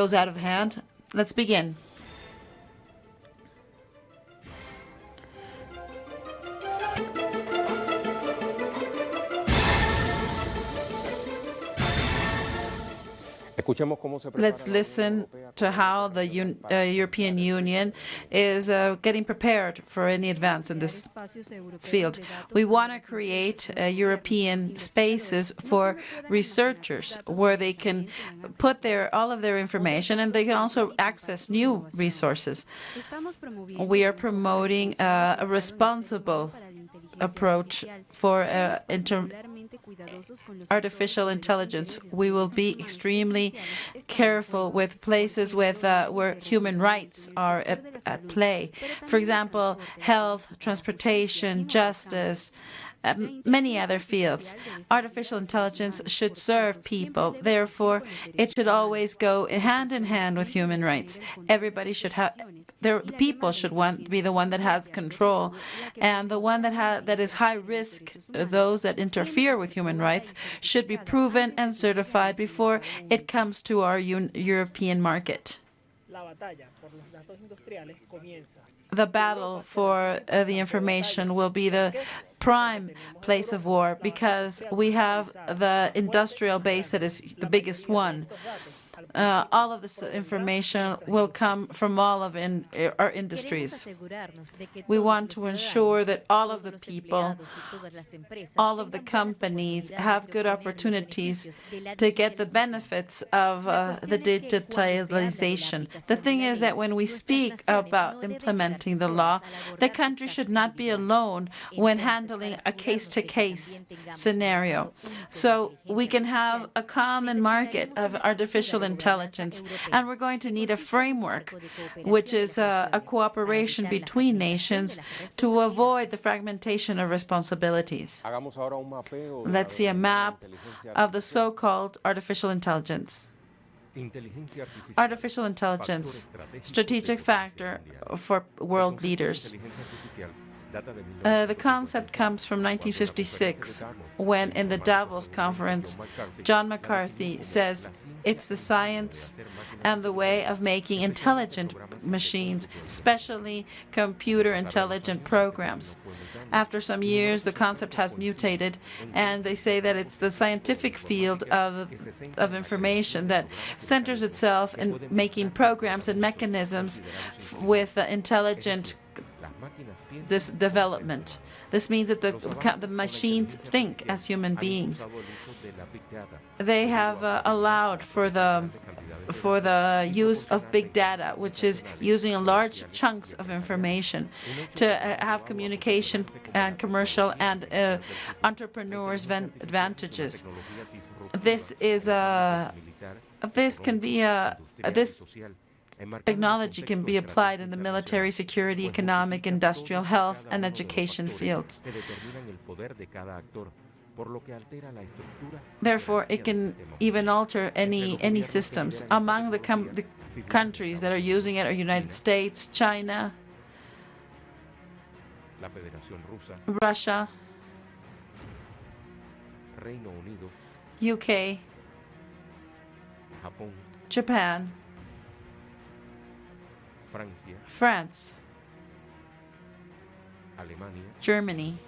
goes out of hand. Let's begin. Let's listen to how the European Union is getting prepared for any advance in this field. We want to create European spaces for researchers where they can put all of their information, and they can also access new resources. We are promoting a responsible approach for artificial intelligence. We will be extremely careful with places where human rights are at play. For example, health, transportation, justice, many other fields. Artificial intelligence should serve people. Therefore, it should always go hand in hand with human rights. Everybody should have, the people should be the one that has control, and the one that is high risk, those that interfere with human rights, should be proven and certified before it comes to our European market. The battle for the information will be the prime place of war because we have the industrial base that is the biggest one. All of this information will come from all of our industries. We want to ensure that all of the people, all of the companies have good opportunities to get the benefits of the digitalization. The thing is that when we speak about implementing the law, the country should not be alone when handling a case-to-case scenario. So we can have a common market of artificial intelligence, and we're going to need a framework, which is a cooperation between nations to avoid the fragmentation of responsibilities. Let's see a map of the so-called artificial intelligence. Artificial intelligence, strategic factor for world leaders. The concept comes from 1956, when in the Davos conference, John McCarthy says it's the science and the way of making intelligent machines, especially computer intelligent programs. After some years, the concept has mutated, and they say that it's the scientific field of information that centers itself in making programs and mechanisms with intelligent development. This means that the machines think as human beings. They have allowed for the use of big data, which is using large chunks of information to have communication and commercial and entrepreneurs' advantages. This technology can be applied in the military, security, economic, industrial, health, and education fields. Therefore, it can even alter any systems. Among the countries that are using it are United States, China, Russia, UK, Japan, France, Germany,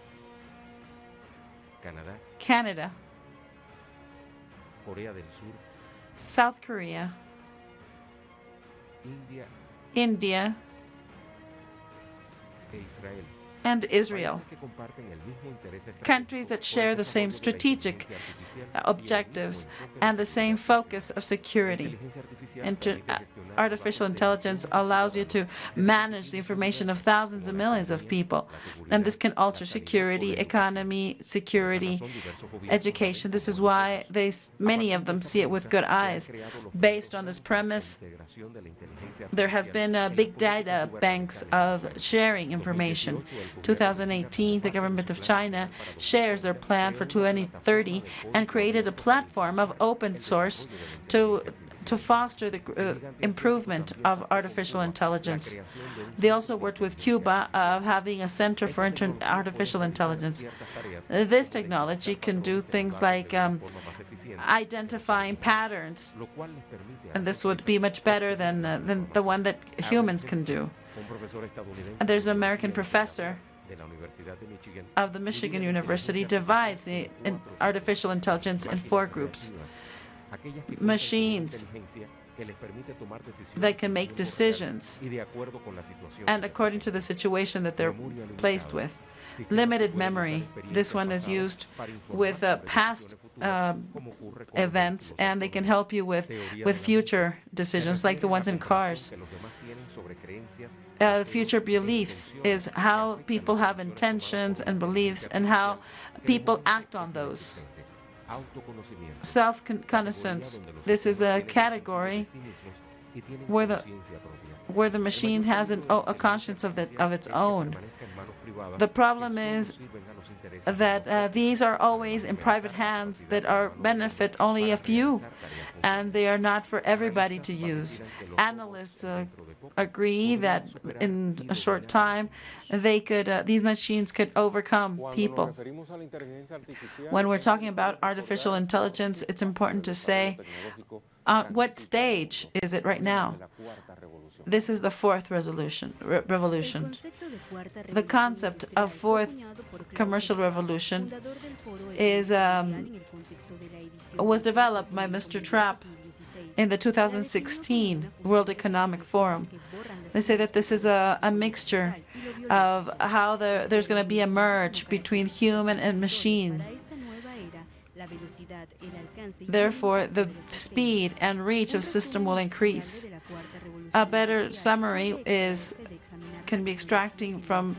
Canada, South Korea, India, and Israel. Countries that share the same strategic objectives and the same focus of security. Artificial intelligence allows you to manage the information of thousands and millions of people, and this can alter security, economy, security, education. This is why many of them see it with good eyes. Based on this premise, there has been big data banks of sharing information. 2018, the government of China shares their plan for 2030 and created a platform of open source to to foster the improvement of artificial intelligence. They also worked with Cuba of having a center for artificial intelligence. This technology can do things like identifying patterns, and this would be much better than the one that humans can do. And there's an American professor of the Michigan University divides the artificial intelligence in 4 groups. Machines that can make decisions and according to the situation that they're placed with. Limited memory. This one is used with past events, and they can help you with future decisions, like the ones in cars. Future beliefs is how people have intentions and beliefs and how people act on those. Self-connaissance. This is a category where the machine has a conscience of its own. The problem is that these are always in private hands that benefit only a few, and they are not for everybody to use. Analysts agree that in a short time these machines could overcome people. When we're talking about artificial intelligence, it's important to say what stage is it right now? This is the 4th revolution. The concept of 4th commercial revolution was developed by Mr. Trapp in the 2016 World Economic Forum. They say that this is a mixture of how there's going to be a merge between human and machine. Therefore, the speed and reach of system will increase. A better summary can be extracting from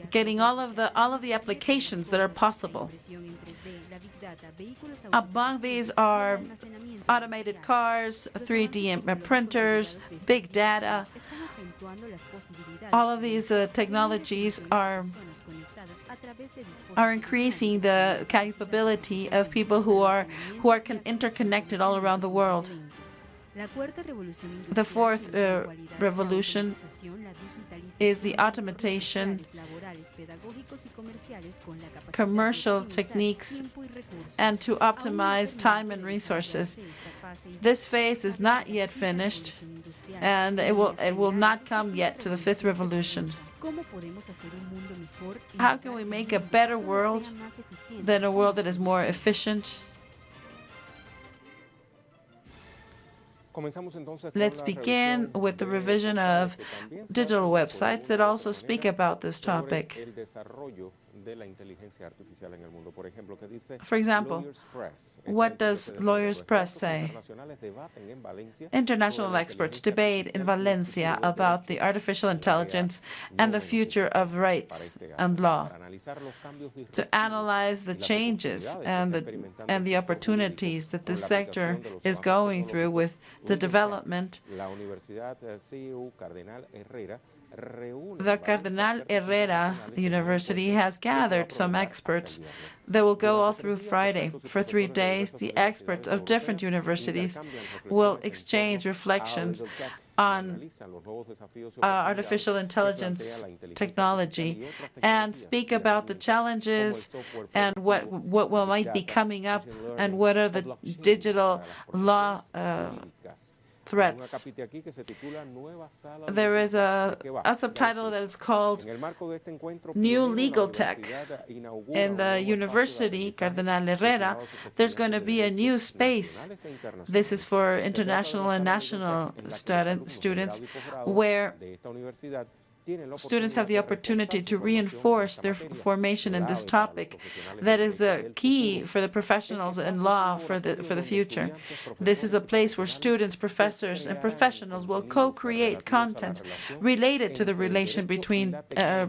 getting all of the applications that are possible. Among these are automated cars, 3D printers, big data. All of these technologies are increasing the capability of people who are interconnected all around the world. The 4th revolution is the automation, commercial techniques, and to optimize time and resources. This phase is not yet finished, and it will not come yet to the 5th revolution. How can we make a better world than a world that is more efficient? Let's begin with the revision of digital websites that also speak about this topic. For example, what does Lawyers Press say? International experts debate in Valencia about the artificial intelligence and the future of rights and law. To analyze the changes and the opportunities that this sector is going through with the development, the Cardenal Herrera University has gathered some experts that will go all through Friday. For 3 days, the experts of different universities will exchange reflections on artificial intelligence technology and speak about the challenges and what might be coming up and what are the digital law threats. There is a subtitle that is called New Legal Tech. In the University, Cardenal Herrera, there's going to be a new space. This is for international and national students, where students have the opportunity to reinforce their formation in this topic that is key for the professionals in law for the future. This is a place where students, professors, and professionals will co-create contents related to the relation between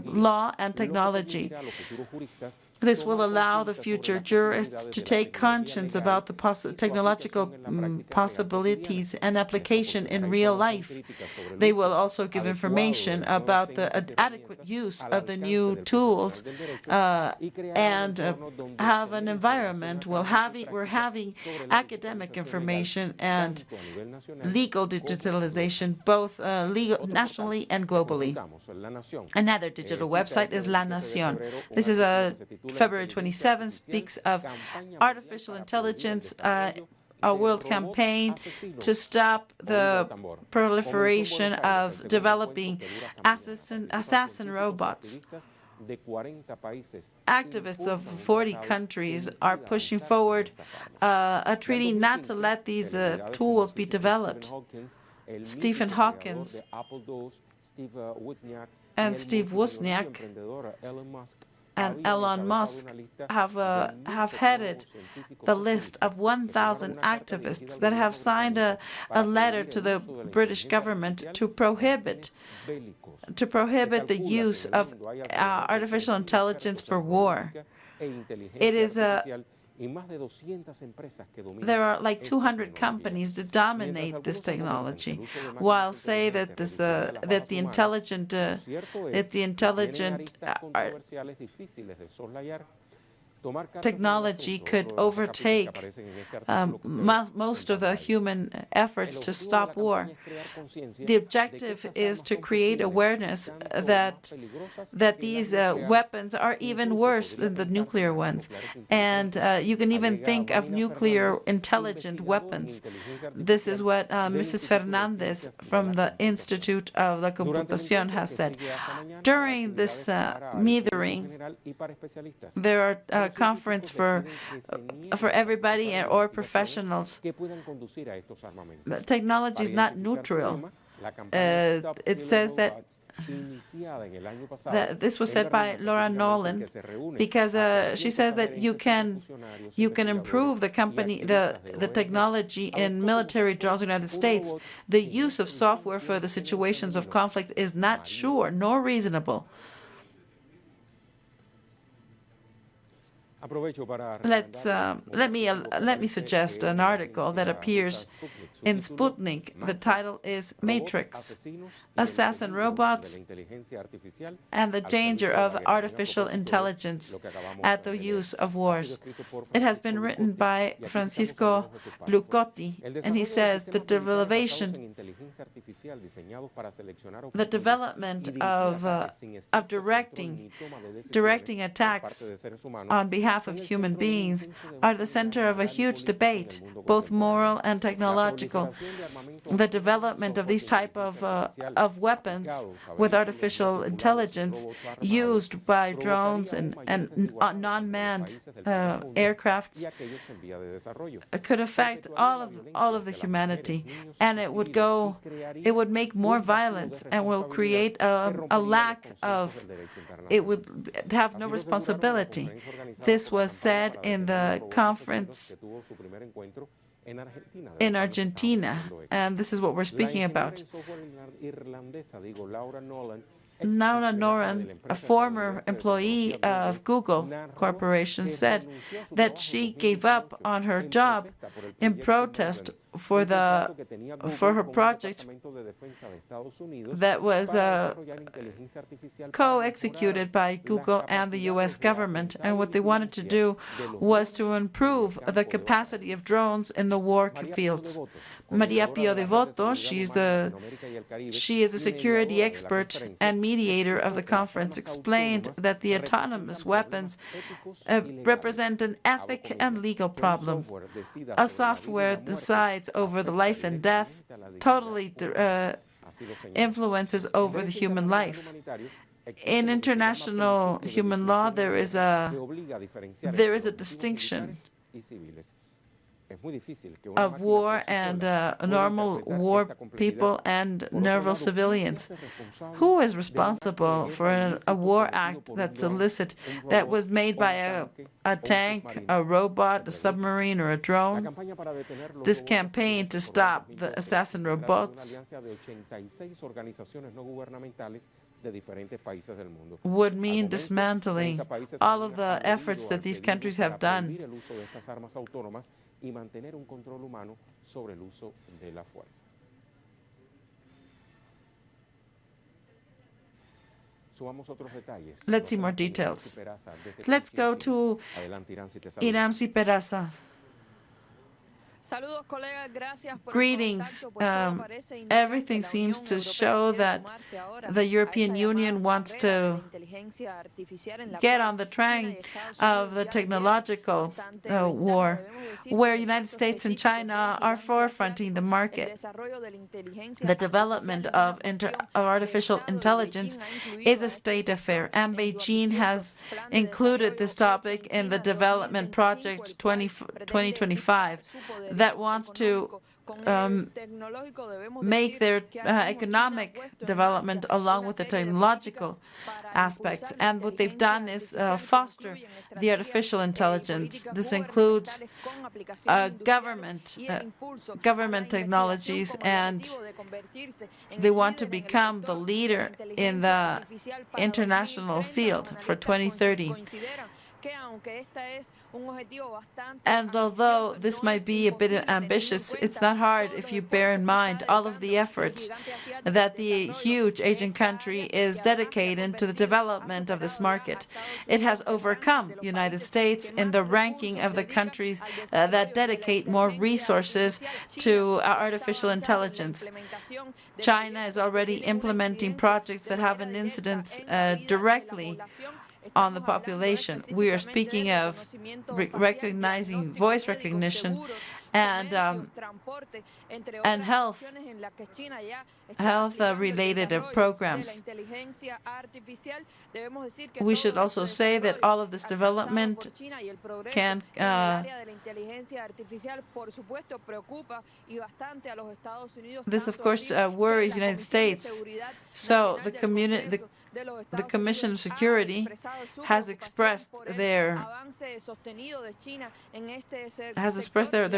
law and technology. This will allow the future jurists to take conscience about the technological possibilities and application in real life. They will also give information about the adequate use of the new tools and have an environment where we're having academic information and legal digitalization, both legal, nationally and globally. Another digital website is La Nación. This is February 27th, speaks of artificial intelligence, a world campaign to stop the proliferation of developing assassin robots. Activists of 40 countries are pushing forward a treaty not to let these tools be developed. Stephen Hawkins and Steve Wozniak and Elon Musk have headed the list of 1,000 activists that have signed a letter to the British government to prohibit the use of artificial intelligence for war. It is there are like 200 companies that dominate this technology, while say that the intelligent technology could overtake most of the human efforts to stop war. The objective is to create awareness that these weapons are even worse than the nuclear ones. And you can even think of nuclear intelligent weapons. This is what Mrs. Fernandez from the Institute of la Computación has said. During this meeting, there are conference for everybody or professionals. Technology is not neutral. It says that this was said by Laura Nolan, because she says that you can improve the technology in military drones in the United States. The use of software for the situations of conflict is not sure nor reasonable. Let me suggest an article that appears in Sputnik. The title is Matrix: Assassin Robots and the Danger of Artificial Intelligence at the Use of Wars. It has been written by Francisco Lucotti, and he says the development of directing attacks on behalf of human beings are the center of a huge debate, both moral and technological. The development of these type of weapons with artificial intelligence used by drones and non-manned aircrafts could affect all of the humanity, and it would make more violence and will create a lack of. It would have no responsibility. This was said in the conference in Argentina, and this is what we're speaking about. Laura Nolan, a former employee of Google Corporation, said that she gave up on her job in protest for her project that was co-executed by Google and the U.S. government. And what they wanted to do was to improve the capacity of drones in the war fields. Maria Pio Devoto, she is a security expert and mediator of the conference, explained that the autonomous weapons represent an ethic and legal problem. A software decides over the life and death, totally influences over the human life. In international human law, there is a distinction of war and normal war people and normal civilians. Who is responsible for a war act that's illicit, that was made by a tank, a robot, a submarine, or a drone? This campaign to stop the assassin robots would mean dismantling all of the efforts that these countries have done. Let's see more details. Let's go to Iramsi Peraza. Greetings. Everything seems to show that the European Union wants to get on the train of the technological war, where United States and China are forefronting the market. The development of artificial intelligence is a state affair, and Beijing has included this topic in the development project 2025 that wants to make their economic development along with the technological aspects. And what they've done is foster the artificial intelligence. This includes government technologies, and they want to become the leader in the international field for 2030. And although this might be a bit ambitious, it's not hard if you bear in mind all of the efforts that the huge Asian country is dedicating to the development of this market. It has overcome the United States in the ranking of the countries that dedicate more resources to artificial intelligence. China is already implementing projects that have an incidence directly on the population. We are speaking of recognizing voice recognition and health-related programs. We should also say that all of this development can this, of course, worries the United States. So the Commission of Security has expressed their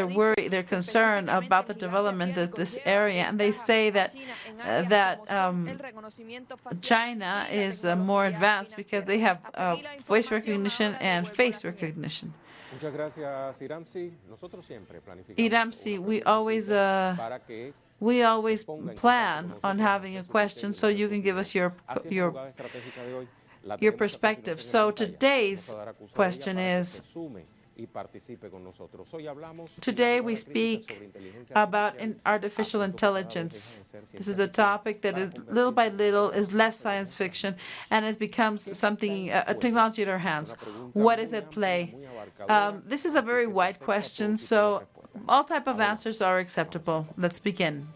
worry, their concern about the development of this area, and they say that China is more advanced because they have voice recognition and face recognition. Iramsi, we always plan on having a question so you can give us your perspective. So today's question is, today we speak about artificial intelligence. This is a topic that is little by little is less science fiction, and it becomes something, a technology at our hands. What is at play? This is a very wide question, so all type of answers are acceptable. Let's begin.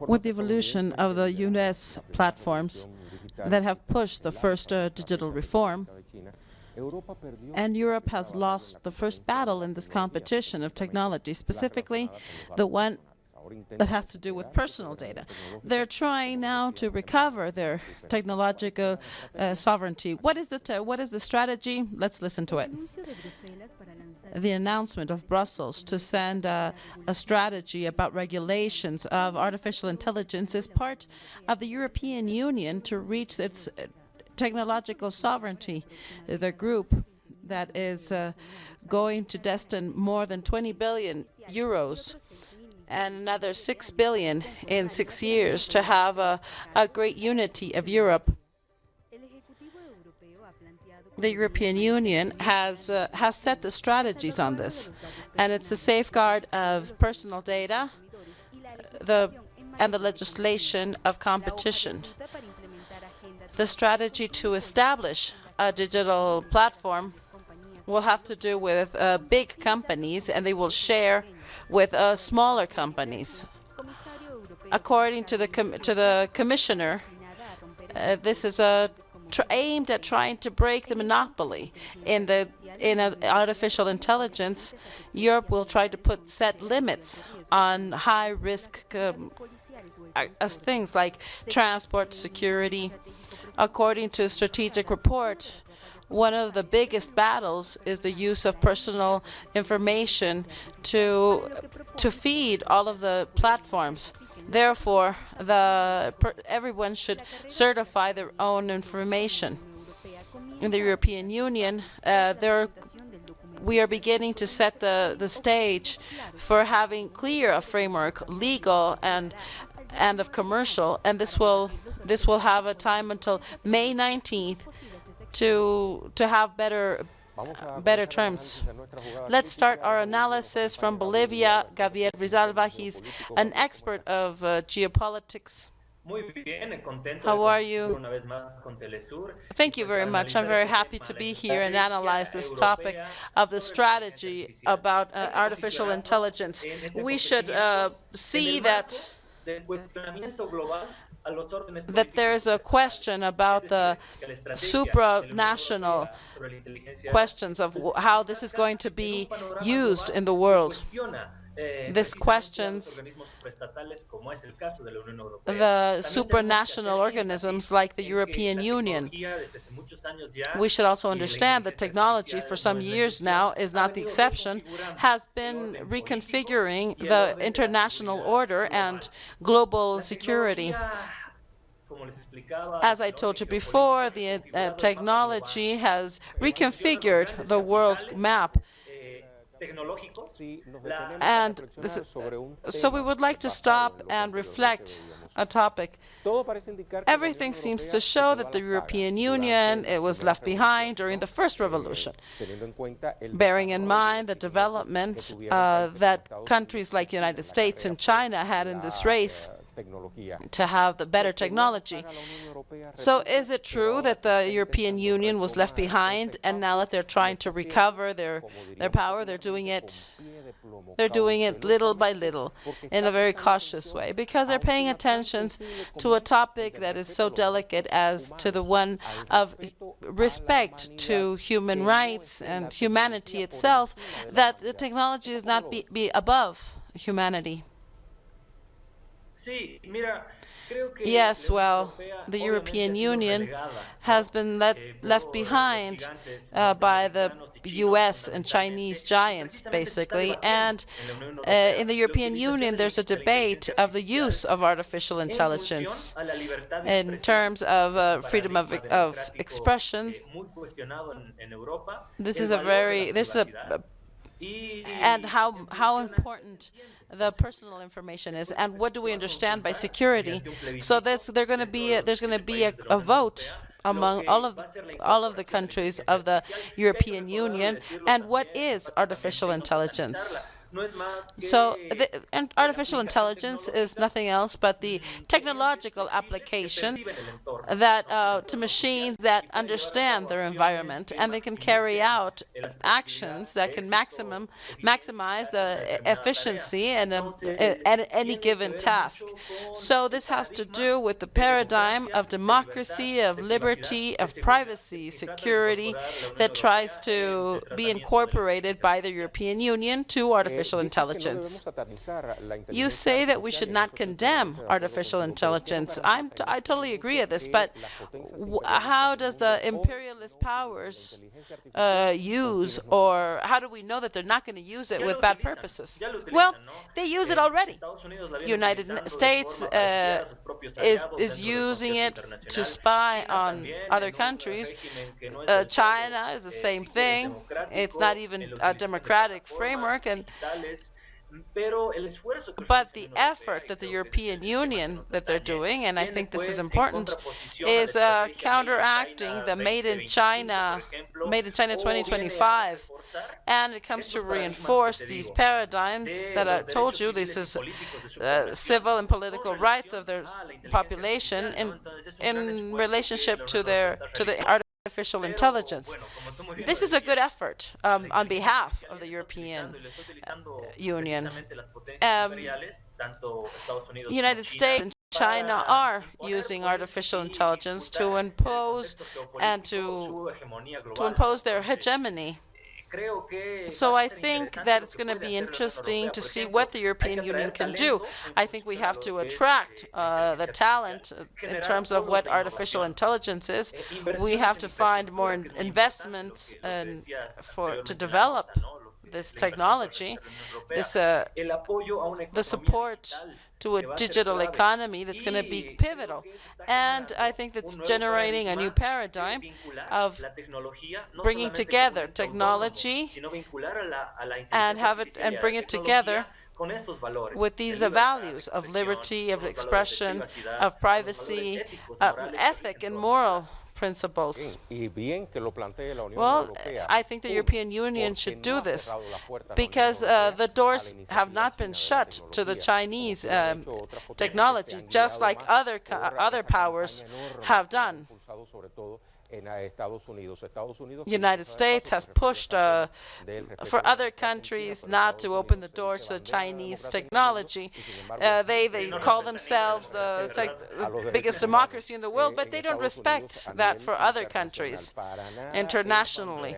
With the evolution of the US platforms that have pushed the first digital reform, and Europe has lost the first battle in this competition of technology, specifically the one that has to do with personal data. They're trying now to recover their technological sovereignty. What is the strategy? Let's listen to it. The announcement of Brussels to send a strategy about regulations of artificial intelligence is part of the European Union to reach its technological sovereignty. The group that is going to destine more than 20 billion euros and another 6 billion in 6 years to have a great unity of Europe. the European Union has set the strategies on this, and it's the safeguard of personal data, and the legislation of competition. The strategy to establish a digital platform will have to do with big companies, and they will share with smaller companies. According to the commissioner, this is aimed at trying to break the monopoly in artificial intelligence. Europe will try to set limits on high-risk things like transport security. According to a strategic report, one of the biggest battles is the use of personal information to feed all of the platforms. Therefore, everyone should certify their own information. In the European Union, we are beginning to set the stage for having clear a framework, legal and of commercial, and this will have a time until May 19th to have better terms. Let's start our analysis from Bolivia. Javier Rizalva, he's an expert of geopolitics. How are you? Thank you very much. I'm very happy to be here and analyze this topic of the strategy about artificial intelligence. We should see that there's a question about the supranational questions of how this is going to be used in the world. This questions the supranational organisms like the European Union. We should also understand that technology, for some years now, is not the exception, has been reconfiguring the international order and global security. As I told you before, the technology has reconfigured the world map. And so we would like to stop and reflect a topic. Everything seems to show that the European Union was left behind during the first revolution, bearing in mind the development that countries like the United States and China had in this race to have the better technology. So is it true that the European Union was left behind, and now that they're trying to recover their power, they're doing it little by little in a very cautious way, because they're paying attention to a topic that is so delicate as to the one of respect to human rights and humanity itself, that the technology is not be above humanity. Yes, well, the European Union has been left behind by the US and Chinese giants, basically. And in the European Union, there's a debate of the use of artificial intelligence in terms of freedom of expression. And how important the personal information is, and what do we understand by security? So there's going to be a vote among all of the countries of the European Union, and what is artificial intelligence? So artificial intelligence is nothing else but the technological application that to machines that understand their environment, and they can carry out actions that can maximize the efficiency at any given task. So this has to do with the paradigm of democracy, of liberty, of privacy, security that tries to be incorporated by the European Union to artificial intelligence. You say that we should not condemn artificial intelligence. I totally agree with this, but how does the imperialist powers use, or how do we know that they're not going to use it with bad purposes? Well, they use it already. United States is using it to spy on other countries. China is the same thing. It's not even a democratic framework, and But the effort that the European Union that they're doing, and I think this is important, is counteracting the Made in China 2025, and it comes to reinforce these paradigms that I told you. This is civil and political rights of their population in relationship to the artificial intelligence. This is a good effort on behalf of the European Union. United States and China are using artificial intelligence to impose their hegemony. So I think that it's going to be interesting to see what the European Union can do. I think we have to attract the talent in terms of what artificial intelligence is. We have to find more investments to develop this technology, the support to a digital economy that's going to be pivotal. And I think that's generating a new paradigm of bringing together technology and bring it together with these values of liberty, of expression, of privacy, ethic and moral principles. Well, I think the European Union should do this because the doors have not been shut to the Chinese technology, just like other powers have done. United States has pushed for other countries not to open the doors to Chinese technology. They call themselves the biggest democracy in the world, but they don't respect that for other countries internationally.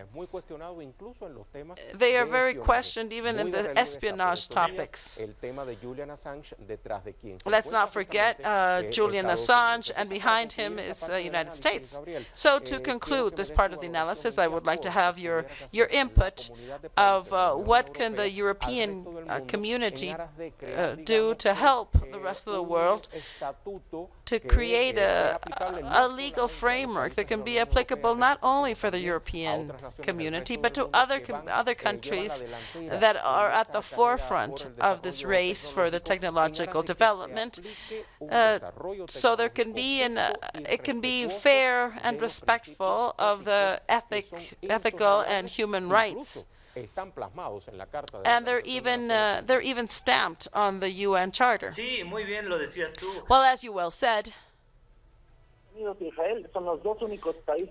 They are very questioned even in the espionage topics. Let's not forget Julian Assange, and behind him is the United States. So to conclude this part of the analysis, I would like to have your input of what can the European community do to help the rest of the world to create a legal framework that can be applicable not only for the European community, but to other countries that are at the forefront of this race for the technological development, so there can be it can be fair and respectful of the ethical and human rights. And they're even stamped on the UN Charter. Well, as you well said,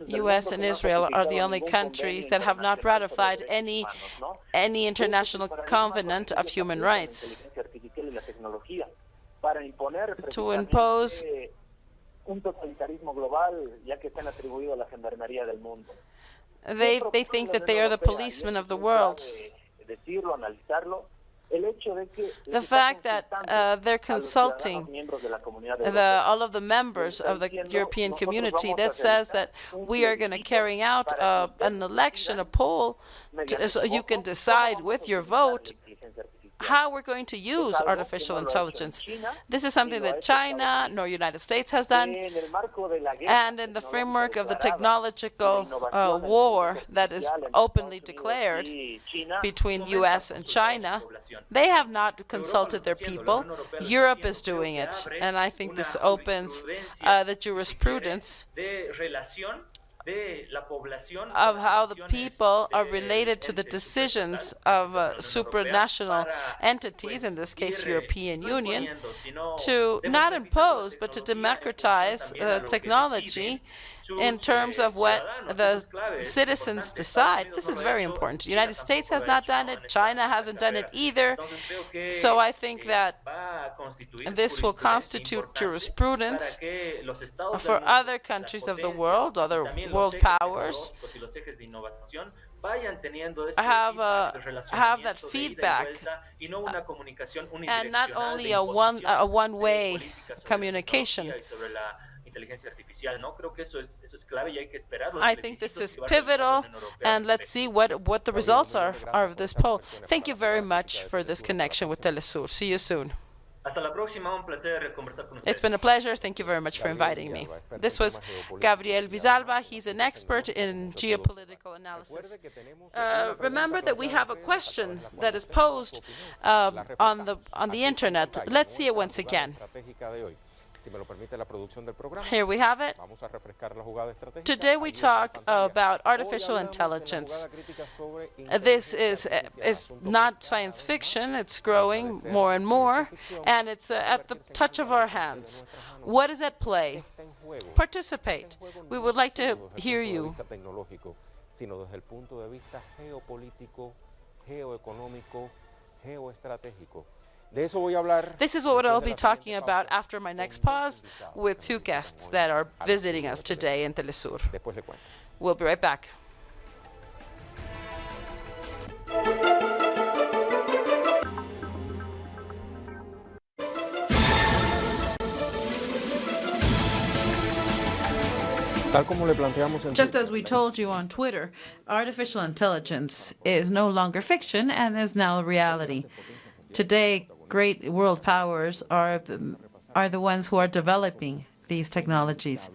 U.S. and Israel are the only countries that have not ratified any international covenant of human rights to impose they think that they are the policemen of the world. The fact that they're consulting all of the members of the European community, that says that we are going to carry out an election, a poll, so you can decide with your vote how we're going to use artificial intelligence. This is something that China nor United States has done, and in the framework of the technological war that is openly declared between U.S. and China, they have not consulted their people. Europe is doing it, and I think this opens the jurisprudence of how the people are related to the decisions of supranational entities, in this case European Union, to not impose but to democratize technology in terms of what the citizens decide. This is very important. The United States has not done it. China hasn't done it either. So I think that this will constitute jurisprudence for other countries of the world, other world powers, have that feedback, and not only a one-way communication. I think this is pivotal, and let's see what the results are of this poll. Thank you very much for this connection with Telesur. See you soon. It's been a pleasure. Thank you very much for inviting me. This was Gabriel Villalba. He's an expert in geopolitical analysis. Remember that we have a question that is posed on the internet. Let's see it once again. Here we have it. Today we talk about artificial intelligence. This is not science fiction. It's growing more and more, and it's at the touch of our hands. What is at play? Participate. We would like to hear you. This is what I'll be talking about after my next pause with two guests that are visiting us today in Telesur. We'll be right back. Just as we told you on Twitter, artificial intelligence is no longer fiction and is now a reality. Today, great world powers are the ones who are developing these technologies.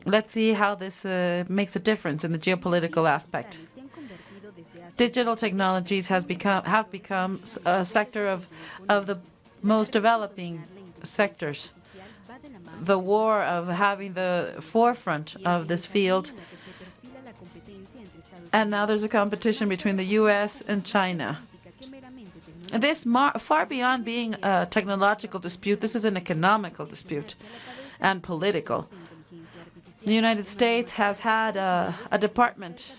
Let's see how this makes a difference in the geopolitical aspect. Digital technologies have become a sector of the most developing sectors. The war of having the forefront of this field, and now there's a competition between the U.S. and China. This far beyond being a technological dispute, this is an economical dispute and political. The United States has had a department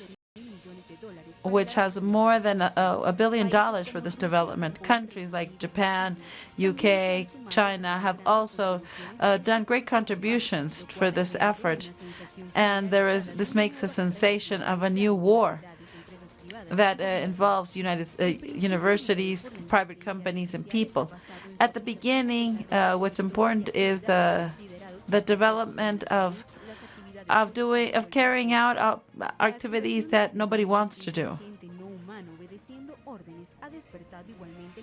which has more than $1 billion for this development. Countries like Japan, UK, China have also done great contributions for this effort. And this makes a sensation of a new war that involves universities, private companies, and people. At the beginning, what's important is the development of carrying out activities that nobody wants to do.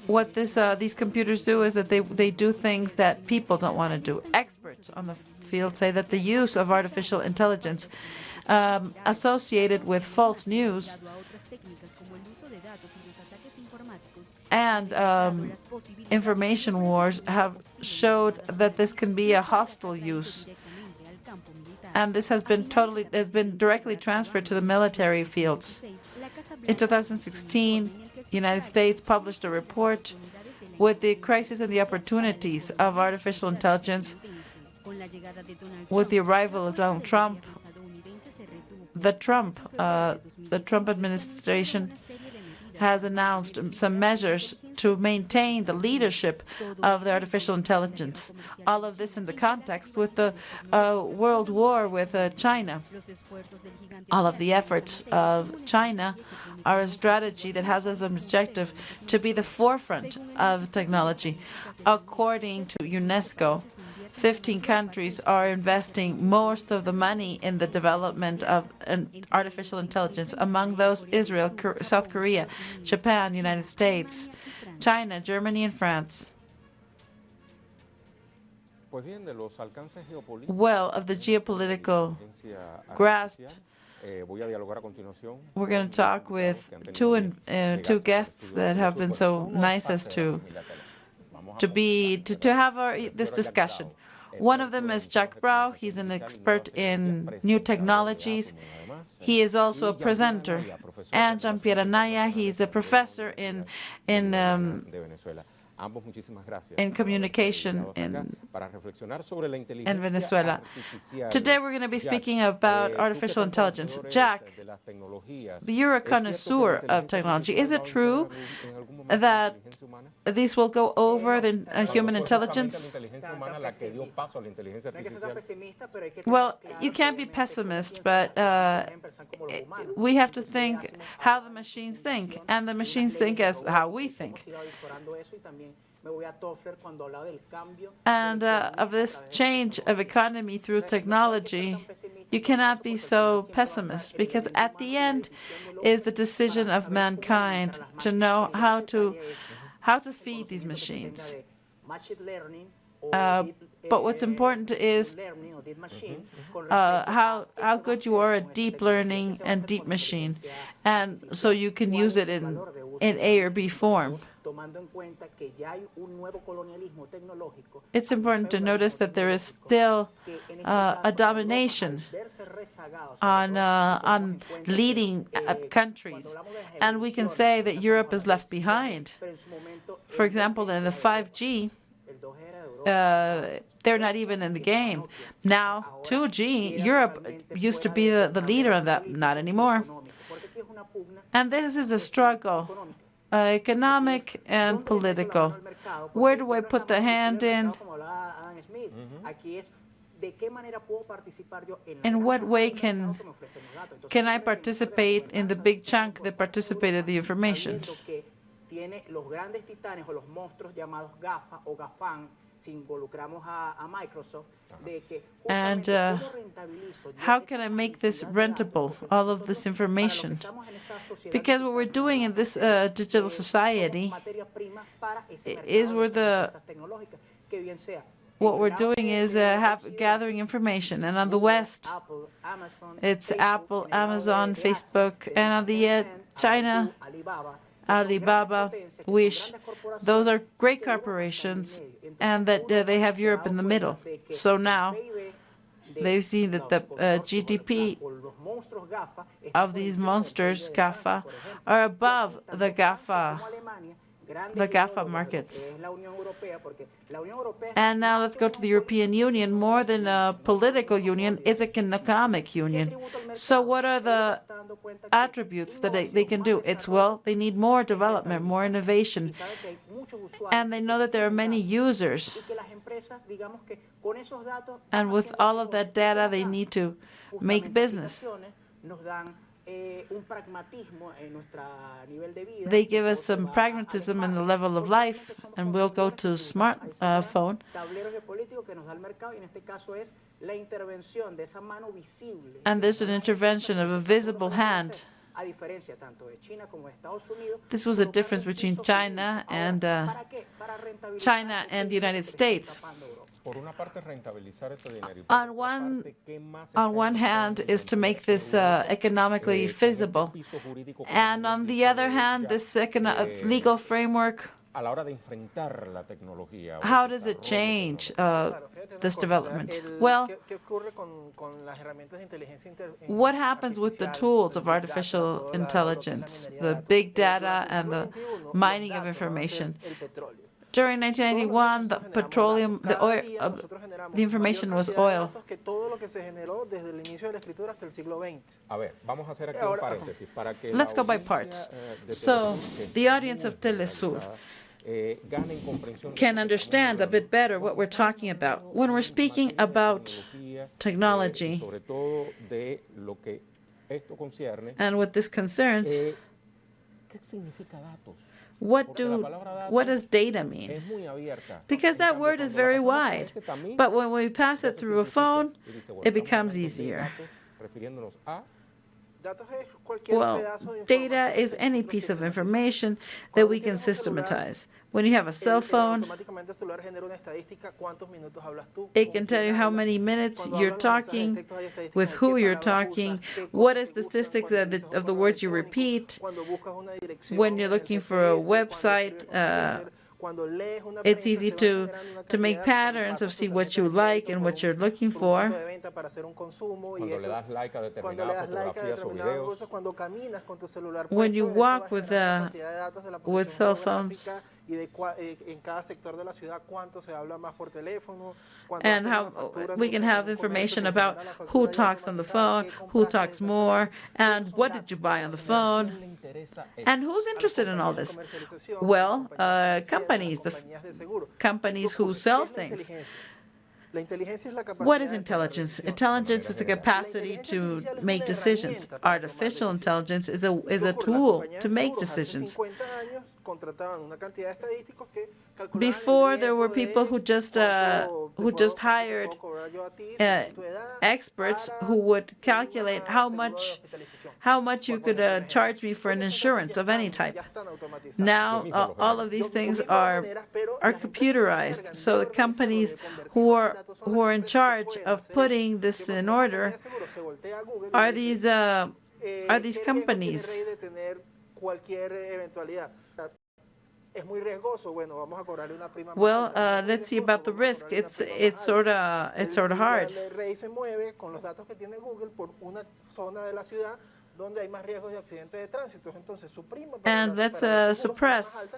What these computers do is that they do things that people don't want to do. Experts on the field say that the use of artificial intelligence associated with false news and information wars have showed that this can be a hostile use. And this has been directly transferred to the military fields. In 2016, the United States published a report with the crisis and the opportunities of artificial intelligence. With the arrival of Donald Trump, the Trump administration has announced some measures to maintain the leadership of the artificial intelligence. All of this in the context with the world war with China. All of the efforts of China are a strategy that has as an objective to be the forefront of technology. According to UNESCO, 15 countries are investing most of the money in the development of artificial intelligence. Among those, Israel, South Korea, Japan, United States, China, Germany, and France. Well, of the geopolitical grasp, we're going to talk with two guests that have been so nice as to have this discussion. One of them is Jack Brau. He's an expert in new technologies. He is also a presenter. And Jean-Pierre Anaya, he's a professor in communication in Venezuela. Today we're going to be speaking about artificial intelligence. Jack, you're a connoisseur of technology. Is it true that these will go over the human intelligence? Well, you can't be pessimist, but we have to think how the machines think, and the machines think as how we think. And of this change of economy through technology, you cannot be so pessimist, because at the end is the decision of mankind to know how to feed these machines. But what's important is how good you are at deep learning and deep machine, and so you can use it in A or B form. It's important to notice that there is still a domination on leading countries, and we can say that Europe is left behind. For example, in the 5G, they're not even in the game. Now, 2G, Europe used to be the leader on that, not anymore. And this is a struggle, economic and political. Where do I put the hand in? In what way can I participate in the big chunk that participated the information? And how can I make this rentable, all of this information? Because what we're doing in this digital society is what we're doing is gathering information. And on the West, it's Apple, Amazon, Facebook, and on the China, Alibaba, Wish. Those are great corporations, and that they have Europe in the middle. So now they've seen that the GDP of these monsters, GAFA, are above the GAFA markets. And now let's go to the European Union. More than a political union, it's an economic union. So what are the attributes that they can do? It's, well, they need more development, more innovation. And they know that there are many users. And with all of that data, they need to make business. They give us some pragmatism in the level of life, and we'll go to smartphone. And there's an intervention of a visible hand. This was a difference between China and the United States. On one hand is to make this economically feasible, and on the other hand, this legal framework, how does it change this development? Well, what happens with the tools of artificial intelligence, the big data and the mining of information? During 1991, the information was oil. Let's go by parts. So the audience of Telesur can understand a bit better what we're talking about. When we're speaking about technology and what this concerns, what does data mean? Because that word is very wide. But when we pass it through a phone, it becomes easier. Well, data is any piece of information that we can systematize. When you have a cell phone, it can tell you how many minutes you're talking, with who you're talking, what is the statistics of the words you repeat. When you're looking for a website, it's easy to make patterns of see what you like and what you're looking for. When you walk with cell phones, and how we can have information about who talks on the phone, who talks more, and what did you buy on the phone, and who's interested in all this? Well, companies who sell things. What is intelligence? Intelligence is the capacity to make decisions. Artificial intelligence is a tool to make decisions. Before, there were people who just hired experts who would calculate how much you could charge me for an insurance of any type. Now, all of these things are computerized. So the companies who are in charge of putting this in order are these companies. Well, let's see about the risk. It's sort of hard. And let's suppress.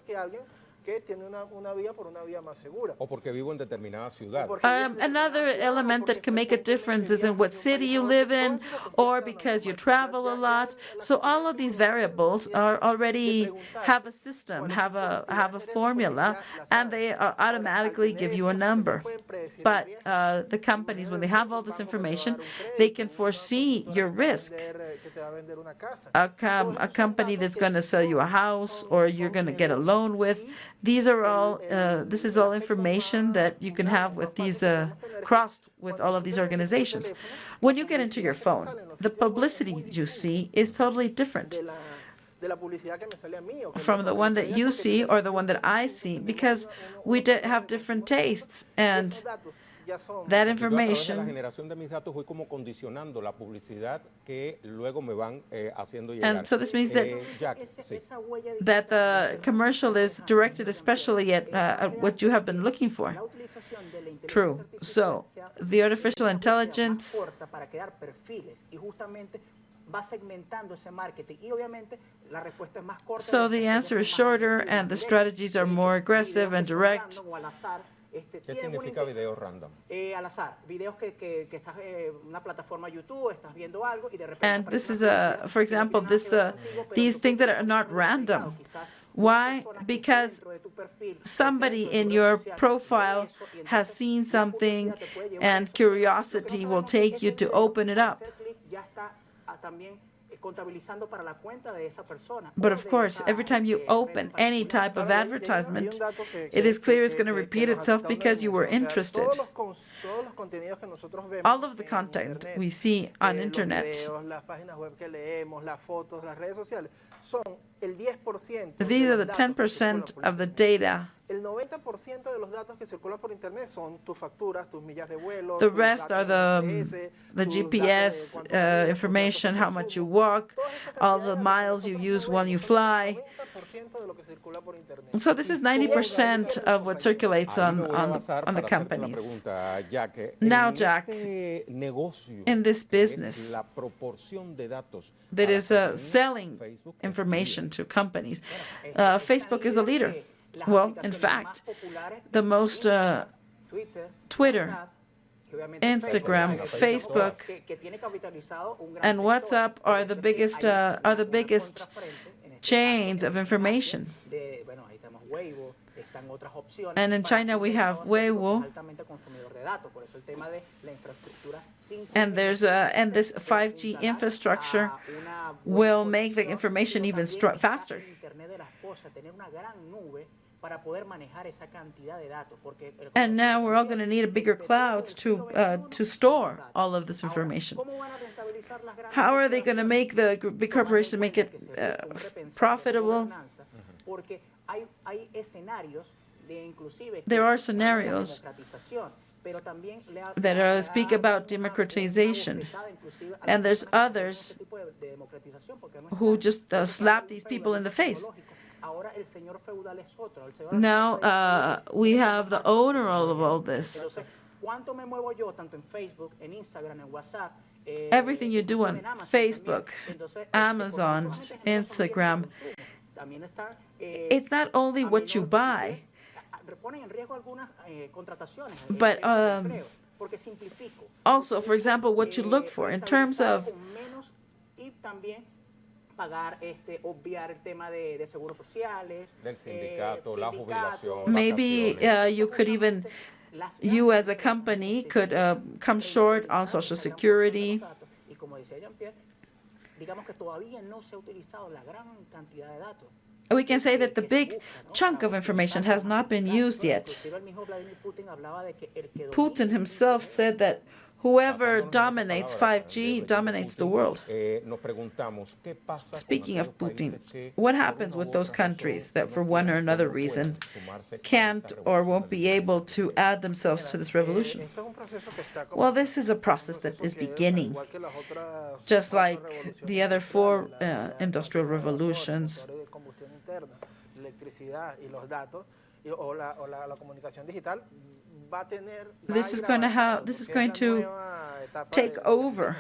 Another element that can make a difference is in what city you live in, or because you travel a lot. So all of these variables are already have a system, have a formula, and they automatically give you a number. But the companies, when they have all this information, they can foresee your risk. A company that's going to sell you a house, or you're going to get a loan with. These are all. This is all information that you can have with these crossed with all of these organizations. When you get into your phone, the publicity you see is totally different from the one that you see or the one that I see, because we have different tastes, and that information. And so this means that the commercial is directed especially at what you have been looking for. True. So the artificial intelligence so the answer is shorter, and the strategies are more aggressive and direct. ¿Qué significa videos random? Al azar, videos que estás en una plataforma YouTube, estás viendo algo y de repente. And this is for example, these things that are not random. Why? Because somebody in your profile has seen something, and curiosity will take you to open it up. But of course, every time you open any type of advertisement, it is clear it's going to repeat itself because you were interested. All of the content we see on internet, these are the 10% of the data. The rest are the GPS information, how much you walk, all the miles you use when you fly. So this is 90% of what circulates on the companies. Now, Jack, in this business that is selling information to companies, Facebook is the leader. Well, in fact, the most Twitter, Instagram, Facebook, and WhatsApp are the biggest chains of information. And in China we have Weibo, and there's and this 5G infrastructure will make the information even faster. And now we're all going to need a bigger clouds to store all of this information. How are they going to make the big corporation make it profitable? There are scenarios that speak about democratization, and there's others who just slap these people in the face. Now we have the owner of all this. Everything you do on Facebook, Amazon, Instagram, it's not only what you buy, but also, for example, what you look for in terms of maybe you could even, you as a company could come short on Social Security. we can say that the big chunk of information has not been used yet. Inclusive el mismo Vladimir Putin hablaba de que el que Putin himself said that whoever dominates 5G dominates the world. Nos preguntamos, ¿qué pasa con Speaking of aquellos países Putin, que what por happens una with u those otra countries razón that for no one or quieren another o no reason pueden sumarse a can't esta or won't be revolución able to add themselves to this revolution? Esto es un proceso que está Well, this is a process that is beginning, igual que las otras just cuatro like revoluciones the other industriales, four la industrial motores, revolutions. motores de combustión interna, la electricidad y los datos o la comunicación digital va a tener This is going to have, this is going to take over.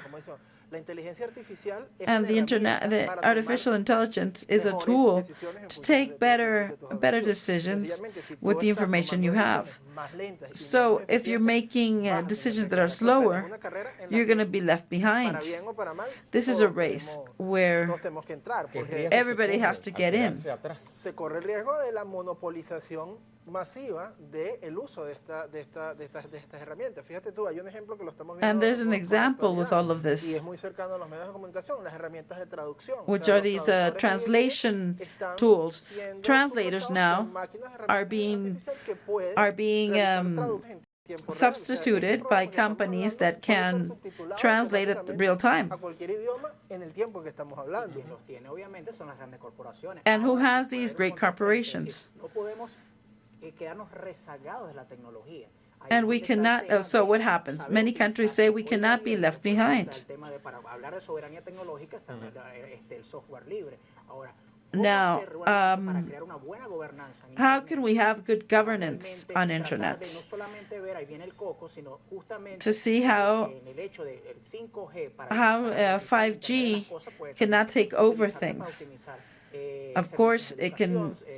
La inteligencia artificial es And una the internet, herramienta the para tomar artificial intelligence is a mejores tool decisiones en to función take de better tus decisions Sencillamente, si tú with the estás information tomando you have. decisiones más lentas y So menos if you're eficientes, making vas a tener decisions que that are quedar. Entonces, slower, es una carrera en la you're going to que, be left para behind. bien o para mal, This is a todos race tenemos- where todos tenemos que entrar, ¿Qué porque riesgo se everybody corre has to al get in. quedarse atrás? se corre el riesgo de la monopolización masiva del uso de estas herramientas. Fíjate tú, hay un ejemplo que lo estamos viendo And there's an con example with actualidad, all of y this, es muy cercano a los medios de comunicación, las herramientas de traducción. which O sea, are los these traductores translation están tools. siendo Translators suplantados now por máquinas de are herramientas de being inteligencia artificial que pueden are being realizar traducciones en tiempo real. O sea, substituted estos by programas que estamos companies hablando that pueden ser can subtitulados translate at automáticamente real time. a cualquier idioma en el tiempo que estamos hablando. quien los tiene obviamente son las grandes corporaciones. And who Ahora, has puede these haber great un contraste, es corporations? decir, no podemos quedarnos rezagados de la tecnología. Ahí And es we donde está el cannot, tema so de what happens? saber Many utilizar countries say we hoy cannot be día, left por ejemplo, behind. está el tema de, para hablar de soberanía tecnológica está el software libre. Ahora, ¿cómo Now, hacer realmente para crear una buena gobernanza en How Internet? can we have good governance Realmente on tratar de internet? no solamente ver ahí viene el coco, sino justamente To see how en el hecho del 5G para how, para utilizar 5G Internet de las cosas, pues, cannot también take over utilizarlo para things. optimizar, Of servicios course, de it can educación,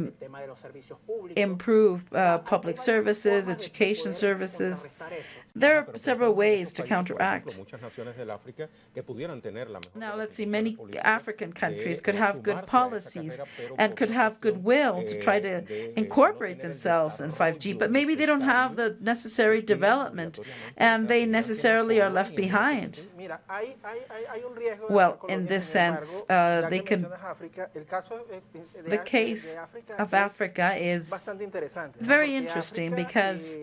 el tema de los servicios públicos. improve Hay public varias services, formas de education poder services. contrarrestar esto. There Pero are pensemos several en ways estos to países, por counteract. ejemplo, muchas naciones del África que pudieran tener la mejor Now, de las let's see, intenciones many políticas African countries de, could have good sumarse a esa policies carrera, pero and por could una have cuestión, goodwill to try to de, incorporate no tener el themselves in 5G, desarrollo but maybe they don't have the necesario, necessary se tienen development obligatoriamente and they que financiar necessarily are todo, left y en ese behind. sentido, Mira, hay un riesgo de Well, hacer colonia, in this sin embargo, sense, ya they que can, mencionas África, el caso de the case of Africa is bastante interesante. it's ¿no? very Porque interesting África, because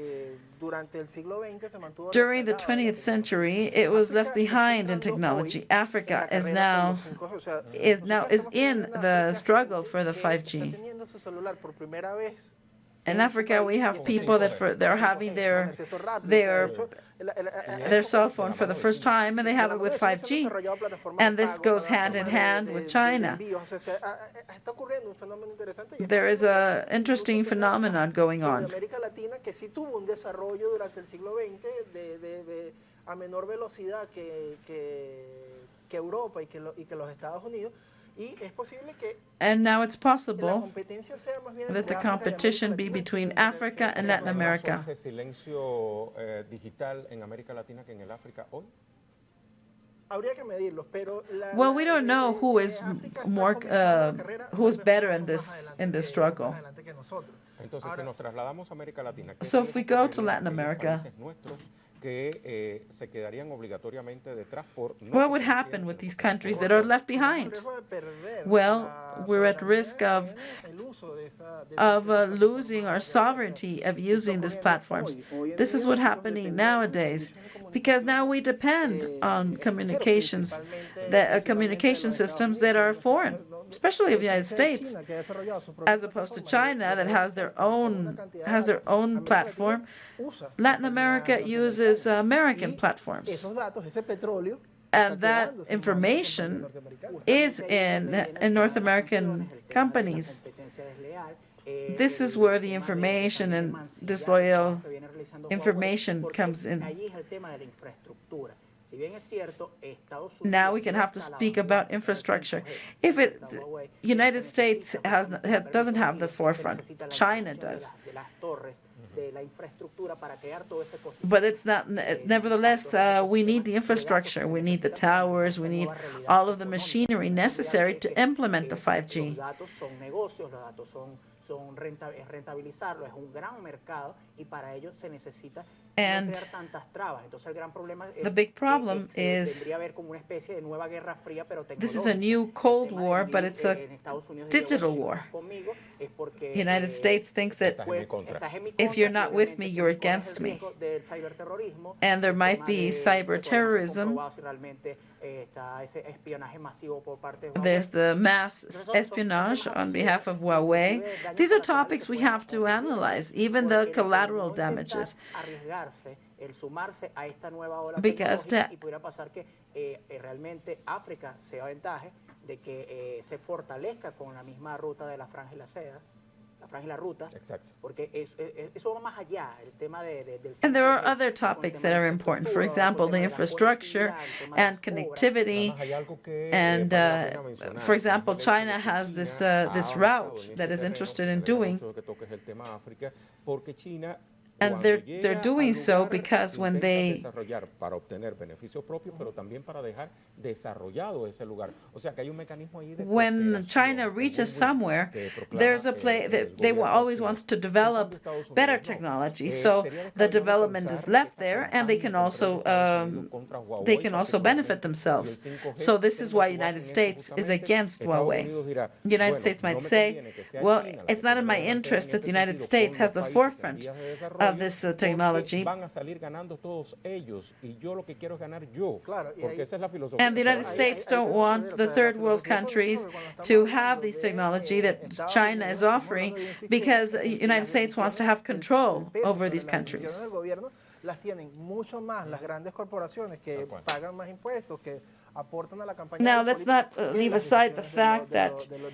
durante el siglo XX se mantuvo during the rezagada de la 20th century, it was left behind in technology. Africa is now is in the struggle for the 5G. In Africa, we have people that they're having their cell phone for the first time, and they have it with 5G. And this goes hand in hand with China. There is an interesting phenomenon going on. América Latina que sí tuvo un desarrollo durante el siglo XX a menor velocidad que Europa y que los Estados Unidos. Y es posible que And now it's la possible competencia sea más bien that the entre África y competition América be Latina. between Africa and Latin America. ¿Razones de silencio digital en América Latina que en el África hoy? Habría que medirlos, pero Well, we don't know who is África está more, comenzando la carrera who is unos better pasos in más this adelante struggle. más adelante que nosotros. Entonces, si Ahora- nos trasladamos a América Latina, ¿qué So if we riesgo go to correrían Latin aquellos America, países nuestros que se quedarían obligatoriamente detrás por no what would tener happen with ciencia, these porque countries por that are ejemplo, left behind? Corremos el riesgo de perder Well, la we're at soberanía risk of en el uso de of esa losing our plataforma. sovereignty of using these platforms. This is what's happening nowadays, because now we depend on communications, communication systems that are foreign, especially of the United States, as opposed to China that has their own platform. Latin America uses American platforms. Esos datos, ese petróleo, And that information is in North American companies. This is where the information and disloyal information comes in. Now we can have to speak about infrastructure. If United States doesn't have the forefront, China does. But it's not. Nevertheless, we need the infrastructure. We need the towers. We need all of the machinery necessary to implement the 5G. es rentabilizarlo, es un gran mercado y para ello se necesita And no crear tantas trabas. Entonces el gran problema es the big problem que is tendría a ver como una especie de nueva guerra fría, pero this is a tecnológica. new El Cold tema de War, Bill, but it's a en Estados Unidos dice, digital bueno, si no war. estás conmigo es porque United States thinks that Estás en mi contra. estás en mi if contra, you're not y with obviamente me, tú you're corres el against me. riesgo del ciberterrorismo, And there el might tema be de cyber que todavía no se ha terrorism. comprobado si realmente está ese espionaje masivo por parte de Huawei. There's the mass Entonces, son espionage temas on behalf of absurdos, Huawei. inclusive daños These are colaterales topics que we pueden have to ocurrir, analyze, even porque the el hecho de collateral no intentar damages. arriesgarse, el sumarse a esta nueva ola Because tecnológica, to- y pudiera pasar que realmente África se aventaje de que se fortalezca con la misma ruta de la franja y la seda, la franja y la ruta, Exacto. porque eso va más allá, el tema del And there are 5G, other con el topics tema that de are important. For infraestructura, example, con the el tema de la infrastructure conectividad, el tema de and las obras. connectivity. Además, hay algo que And, vale la pena mencionar, for y es example, el hecho China de que has this, China this ha avanzado route en that ese is terreno. interested Me in alegra doing. mucho que toques el tema África, porque China, And cuando they're llega doing al so lugar, because when intenta they desarrollar para obtener beneficios propios, pero también para dejar desarrollado ese lugar. O sea que hay un mecanismo ahí de when cooperación, China de reaches win-win, somewhere, que proclama, there's a play el that they gobierno always chino. wants to En develop cambio, Estados Unidos better no. technology. So Sería the descabellado development is pensar left que esa there, and they can campaña also contra Estados Unidos, contra they Huawei can also benefit particularmente, themselves. y el 5G, So this is tenga why su base United en esto States is justamente. against Estados Huawei. Unidos dirá, United bueno, States no might me say, conviene que sea well, China la it's que not tome in la my delantera interest en that the este United sentido States con has los the países en forefront vías de of desarrollo, this porque technology. van a salir ganando todos ellos y yo lo que quiero es ganar yo, Claro, y porque ahí- esa es la filosofía. And the que United se va a States seguir. don't tenemos que want ver, o the sea, la third world filosofía countries cuando estamos to hablando have this de, technology that Estados China Unidos, is estamos offering hablando de un sistema because the en el que United las States wants to decisiones, have el control peso over sobre these las decisiones countries. del gobierno las tienen mucho más las grandes corporaciones que Tal cual. pagan más impuestos, que aportan a la campaña Now, de los let's not políticos, que leave las aside the decisiones fact de that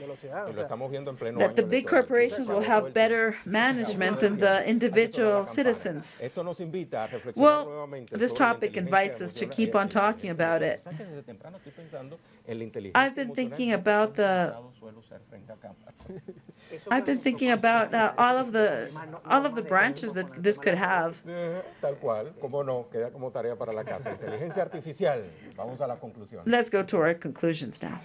los ciudadanos. Y O lo sea, estamos viendo en pleno that the año big electoral. corporations will Todo el have tiempo. better Todo management el than tiempo. the Hay que sonar la individual campana. citizens. Esto nos invita a reflexionar Well, nuevamente this sobre la topic inteligencia invites us to emocional- keep on talking inteligencia about emocional. it. ¿Sabes que desde temprano estoy pensando en la inteligencia I've been emocional? thinking Yo about cuán the cansado suelo ser frente a cámara. I've been thinking about all of the branches that this could have. Tal cual, cómo no, queda como tarea para la casa. Inteligencia artificial. Vamos a la conclusión. Let's go to our conclusions now.